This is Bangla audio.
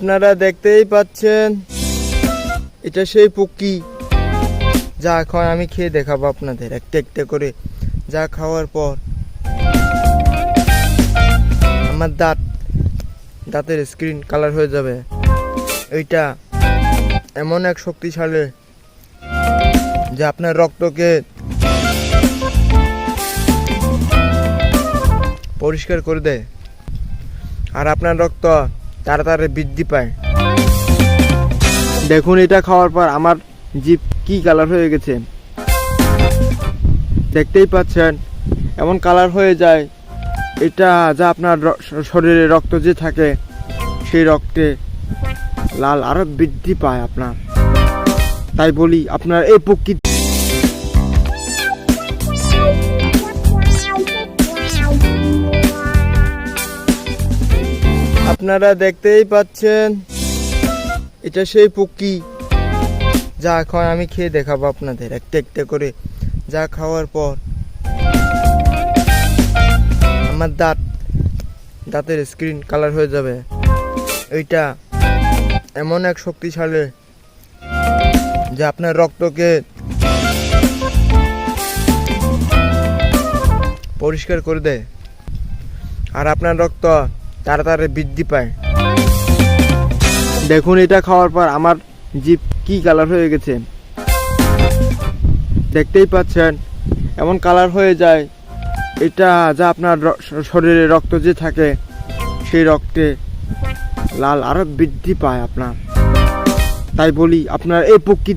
আপনারা দেখতেই পাচ্ছেন এটা সেই পুকি, যা এখন আমি খেয়ে দেখাবো আপনাদের একটা একটা করে। যা খাওয়ার পর আমার দাঁতের স্ক্রিন কালার হয়ে যাবে। এইটা এমন এক শক্তিশালী যে আপনার রক্তকে পরিষ্কার করে দেয়, আর আপনার রক্ত তাড়াতাড়ি বৃদ্ধি পায়। দেখুন এটা খাওয়ার পর আমার জিভ কি কালার হয়ে গেছে, দেখতেই পাচ্ছেন এমন কালার হয়ে যায়। এটা যা আপনার শরীরে রক্ত যে থাকে সেই রক্তে লাল আরো বৃদ্ধি পায় আপনার। তাই বলি আপনার এই প্রকৃতি আপনারা দেখতেই পাচ্ছেন এটা সেই পুকি, যা এখন আমি খেয়ে দেখাবো আপনাদের একটা একটা করে। যা খাওয়ার পর আমার দাঁতের স্ক্রিন কালার হয়ে যাবে। এইটা এমন এক শক্তিশালী যে আপনার রক্তকে পরিষ্কার করে দেয়, আর আপনার রক্ত তাড়াতাড়ি বৃদ্ধি পায়। দেখুন এটা খাওয়ার পর আমার জিভ কি কালার হয়ে গেছে, দেখতেই পাচ্ছেন এমন কালার হয়ে যায়। এটা যা আপনার শরীরে রক্ত যে থাকে সেই রক্তে লাল আরো বৃদ্ধি পায় আপনার। তাই বলি আপনার এই প্রকৃতি